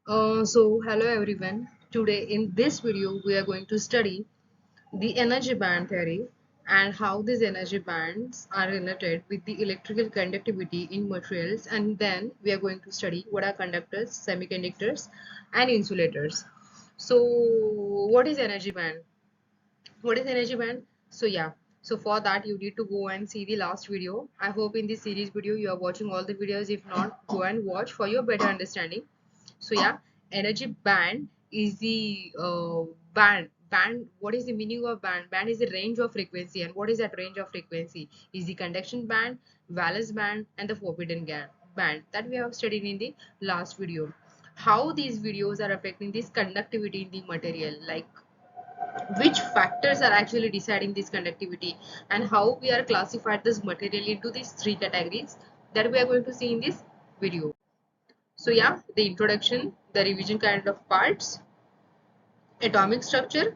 Hello everyone. Today in this video we are going to study the energy band theory and how these energy bands are related with the electrical conductivity in materials, and then we are going to study what are conductors, semiconductors and insulators. So what is energy band? What is energy band? So for that you need to go and see the last video. I hope in this series video you are watching all the videos. If not, go and watch for your better understanding. Energy band is the band. What is the meaning of band is the range of frequency, and what is that range of frequency is the conduction band, valence band and the forbidden band that we have studied in the last video. How these videos are affecting this conductivity in the material, like which factors are actually deciding this conductivity, and how we are classified this material into these three categories that we are going to see in this video. The introduction, the revision kind of parts, atomic structure,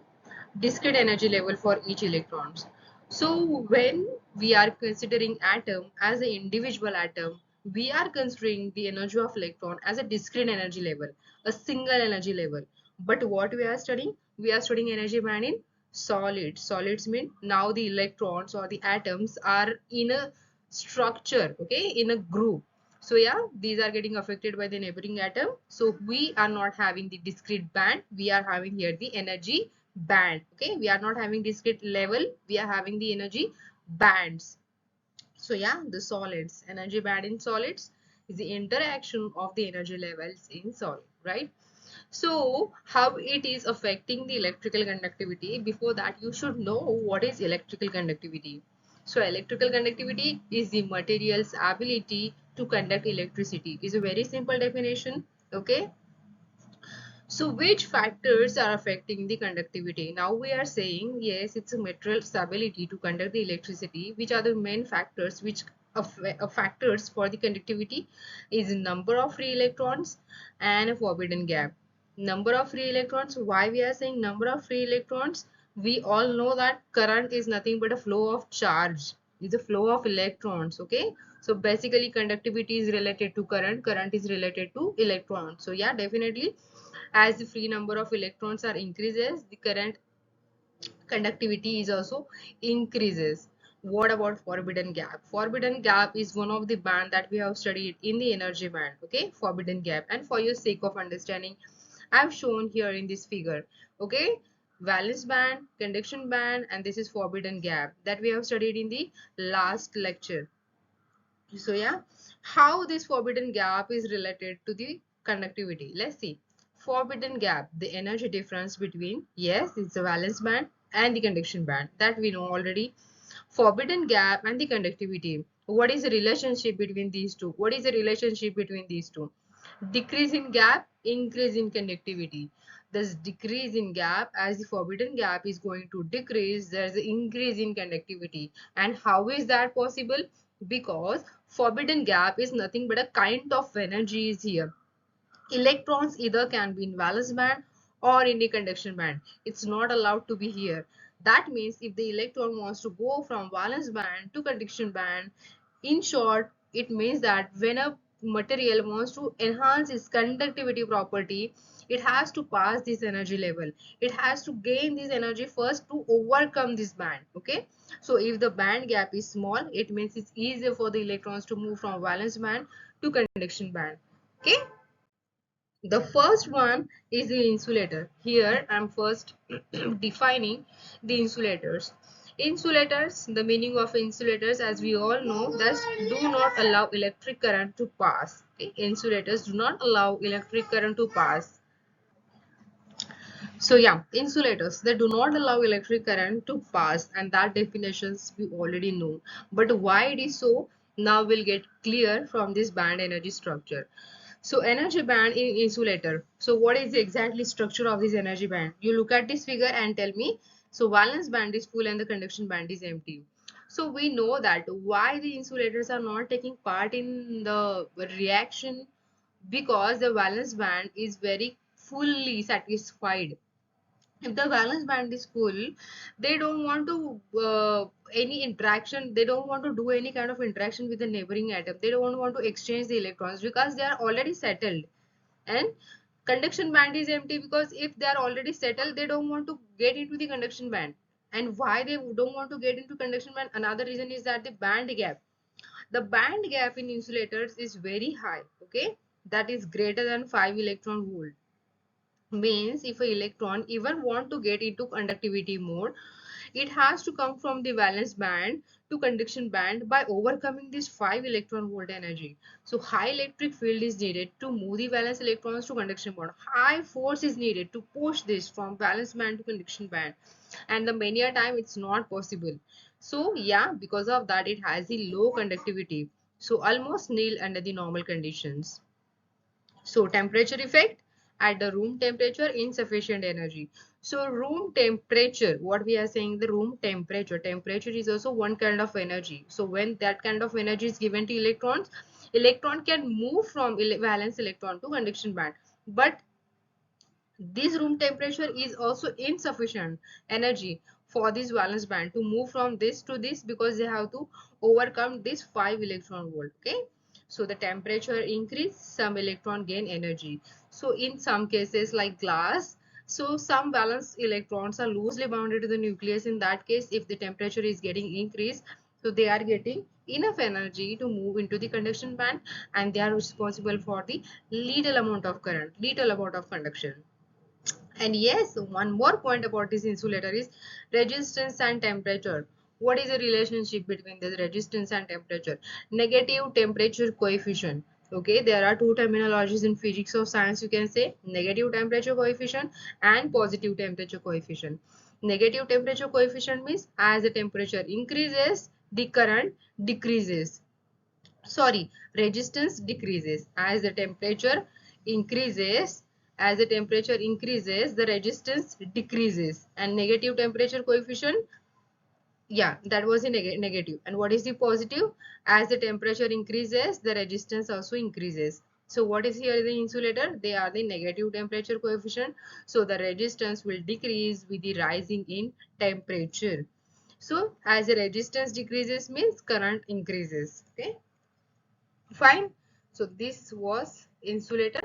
discrete energy level for each electrons. So when we are considering atom as an individual atom, we are considering the energy of electron as a discrete energy level, a single energy level. But what we are studying? We are studying energy band in solids. Solids mean now the electrons or the atoms are in a structure, okay, in a group. These are getting affected by the neighboring atom. So we are not having the discrete band, we are having here the energy band. Okay, we are not having discrete level, we are having the energy bands. The solids, energy band in solids is the interaction of the energy levels in solid, right? So how it is affecting the electrical conductivity? Before that, you should know what is electrical conductivity. So electrical conductivity is the material's ability to conduct electricity. Is a very simple definition. Okay. So which factors are affecting the conductivity? Now we are saying yes, it's a material's ability to conduct the electricity. Which are the main factors which factors for the conductivity is number of free electrons and a forbidden gap. Number of free electrons. Why we are saying number of free electrons? We all know that current is nothing but a flow of charge. Is a flow of electrons. Okay. So basically conductivity is related to current. Current is related to electrons. So yeah, definitely as the free number of electrons are increases, the current conductivity is also increases. What about forbidden gap? Forbidden gap is one of the band that we have studied in the energy band. Okay, forbidden gap. And for your sake of understanding, I've shown here in this figure. Okay, valence band, conduction band, and this is forbidden gap that we have studied in the last lecture. How this forbidden gap is related to the conductivity? Let's see. Forbidden gap, the energy difference between, yes, it's a valence band and the conduction band that we know already. Forbidden gap and the conductivity. What is the relationship between these two? What is the relationship between these two? Decrease in gap, increase in conductivity. This decrease in gap, as the forbidden gap is going to decrease, there's an increase in conductivity. And how is that possible? Because forbidden gap is nothing but a kind of energy is here. Electrons either can be in valence band or in the conduction band. It's not allowed to be here. That means if the electron wants to go from valence band to conduction band, in short, it means that when a material wants to enhance its conductivity property, it has to pass this energy level. It has to gain this energy first to overcome this band. Okay. So if the band gap is small, it means it's easier for the electrons to move from valence band to conduction band. Okay. The first one is the insulator. Here I'm first defining the insulators. Insulators, the meaning of insulators, as we all know, that do not allow electric current to pass. Okay? Insulators do not allow electric current to pass. Insulators, they do not allow electric current to pass, and that definitions we already know. But why it is so? Now we'll get clear from this band energy structure. So energy band in insulator. So what is the exactly structure of this energy band? You look at this figure and tell me. So valence band is full and the conduction band is empty. So we know that why the insulators are not taking part in the reaction, because the valence band is very fully satisfied. If the valence band is full, they don't want to any interaction, they don't want to do any kind of interaction with the neighboring atom, they don't want to exchange the electrons because they are already settled. And Conduction band is empty because if they are already settled, they don't want to get into the conduction band. And why they don't want to get into conduction band? Another reason is that the band gap. The band gap in insulators is very high. Okay, that is greater than 5 electron volt. Means if an electron even want to get into conductivity mode, it has to come from the valence band to conduction band by overcoming this 5 electron volt energy. So high electric field is needed to move the valence electrons to conduction band. High force is needed to push this from valence band to conduction band, and the many a time it's not possible. So yeah, because of that it has the low conductivity, so almost nil under the normal conditions. So temperature effect, at the room temperature, insufficient energy. So room temperature, what we are saying, the room temperature. Temperature is also one kind of energy. So when that kind of energy is given to electrons, electron can move from valence electron to conduction band. But this room temperature is also insufficient energy for this valence band to move from this to this, because they have to overcome this 5 electron volt. Okay, so the temperature increase, some electron gain energy. So in some cases like glass, so some valence electrons are loosely bounded to the nucleus. In that case, if the temperature is getting increased, so they are getting enough energy to move into the conduction band, and they are responsible for the little amount of current, little amount of conduction. And yes, one more point about this insulator is resistance and temperature. What is the relationship between the resistance and temperature? Negative temperature coefficient. Okay, there are two terminologies in physics of science. You can say negative temperature coefficient and positive temperature coefficient. Negative temperature coefficient means as the temperature increases, the current decreases. Sorry, resistance decreases as the temperature increases. As the temperature increases, the resistance decreases. And negative temperature coefficient, yeah, that was a negative. And what is the positive? As the temperature increases, the resistance also increases. So what is here the insulator? They are the negative temperature coefficient, so the resistance will decrease with the rising in temperature. So as the resistance decreases means current increases. Okay, fine. So this was insulator.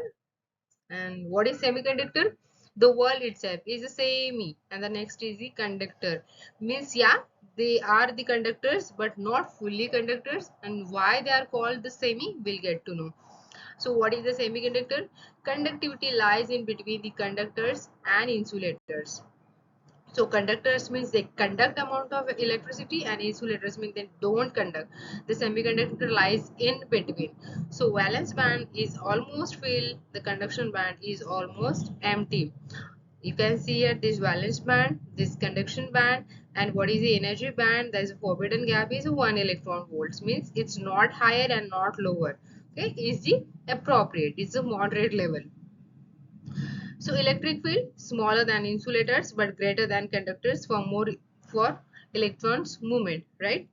And what is semiconductor? The world itself is a semi, and the next is the conductor. Means yeah, they are the conductors but not fully conductors. And why they are called the semi, we'll get to know. So what is the semiconductor? Conductivity lies in between the conductors and insulators. So conductors means they conduct amount of electricity, and insulators mean they don't conduct. The semiconductor lies in between. So valence band is almost filled, the conduction band is almost empty. You can see here this valence band, this conduction band, and what is the energy band? There is a forbidden gap is 1 electron volts, means it's not higher and not lower. Okay, is the appropriate, it's a moderate level. So electric field smaller than insulators but greater than conductors for more for electrons movement, right?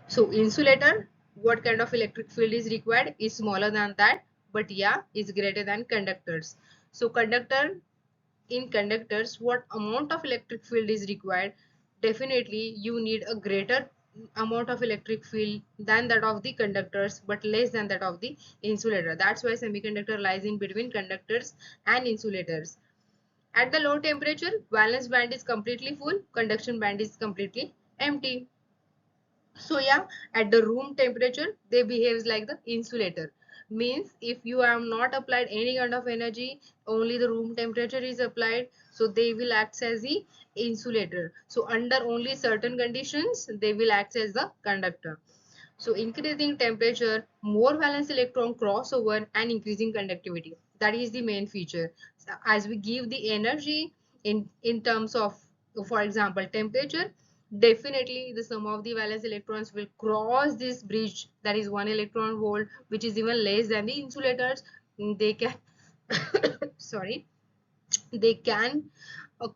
So insulator, what kind of electric field is required, is smaller than that, but yeah, is greater than conductors. So conductor, in conductors, what amount of electric field is required? Definitely you need a greater amount of electric field than that of the conductors, but less than that of the insulator. That's why semiconductor lies in between conductors and insulators. At the low temperature, valence band is completely full, conduction band is completely empty. So yeah, at the room temperature, they behaves like the insulator. Means if you have not applied any kind of energy, only the room temperature is applied, so they will act as the insulator. So under only certain conditions, they will act as the conductor. So increasing temperature, more valence electron crossover and increasing conductivity. That is the main feature. So as we give the energy in terms of, for example, temperature, definitely the sum of the valence electrons will cross this bridge, that is 1 electron volt, which is even less than the insulators. They can sorry, they can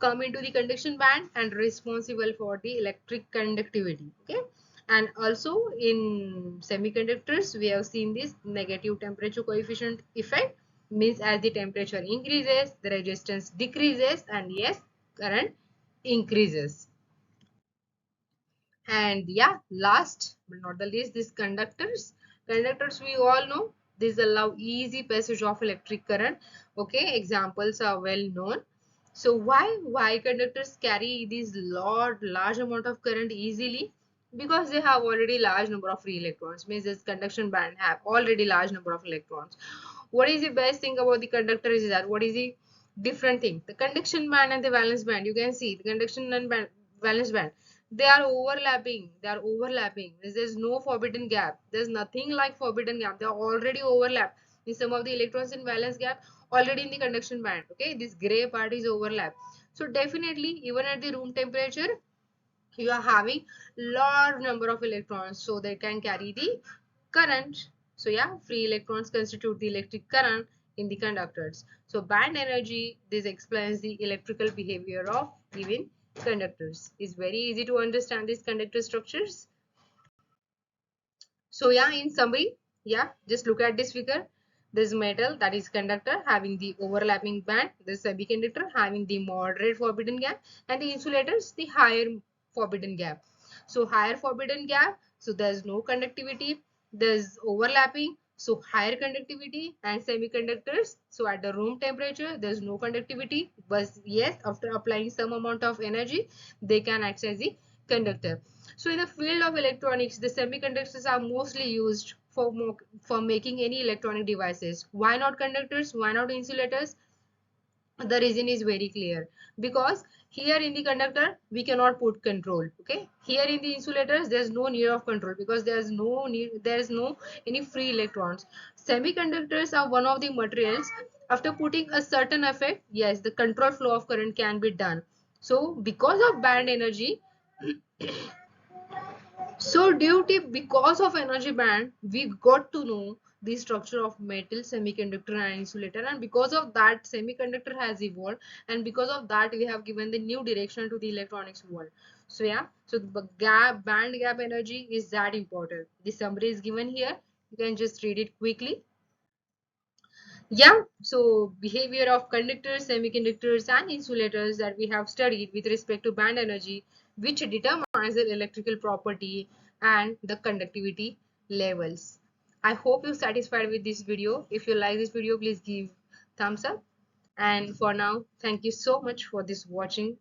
come into the conduction band and responsible for the electric conductivity. Okay, and also in semiconductors we have seen this negative temperature coefficient effect, means as the temperature increases, the resistance decreases, and yes, current increases. And yeah, last but not the least, this conductors. Conductors we all know, These allow easy passage of electric current. Okay, examples are well known. So why conductors carry these large amount of current easily? Because they have already large number of free electrons. Means this conduction band have already large number of electrons. What is the best thing about the conductor is that what is the different thing? The conduction band and the valence band. You can see the conduction and valence band. They are overlapping. They are overlapping. There's no forbidden gap. There's nothing like forbidden gap. They are already overlapped. In some of the electrons in valence gap already in the conduction band. Okay, this gray part is overlap. So definitely even at the room temperature you are having large number of electrons, so they can carry the current. So yeah, free electrons constitute the electric current in the conductors. So band energy, this explains the electrical behavior of even conductors. It's very easy to understand these conductor structures. So yeah, in summary, yeah, just look at this figure. This metal, that is conductor, having the overlapping band, the semiconductor having the moderate forbidden gap, and the insulators the higher forbidden gap. So higher forbidden gap, so there's no conductivity, there's overlapping, so higher conductivity. And semiconductors, so at the room temperature there's no conductivity, but yes, after applying some amount of energy they can act as the conductor. So in the field of electronics, the semiconductors are mostly used for making any electronic devices. Why not conductors? Why not insulators? The reason is very clear, because here in the conductor we cannot put control. Okay, here in the insulators there's no need of control, because there's no any free electrons. Semiconductors are one of the materials, after putting a certain effect, yes, the control flow of current can be done. So because of band energy, so because of energy band, we got to know the structure of metal, semiconductor and insulator, and because of that semiconductor has evolved, and because of that we have given the new direction to the electronics world. So yeah, so the band gap energy is that important. The summary is given here. You can just read it quickly. Yeah, so behavior of conductors, semiconductors and insulators that we have studied with respect to band energy, which determines the electrical property and the conductivity levels. I hope you're satisfied with this video. If you like this video, please give thumbs up. And for now, thank you so much for this watching.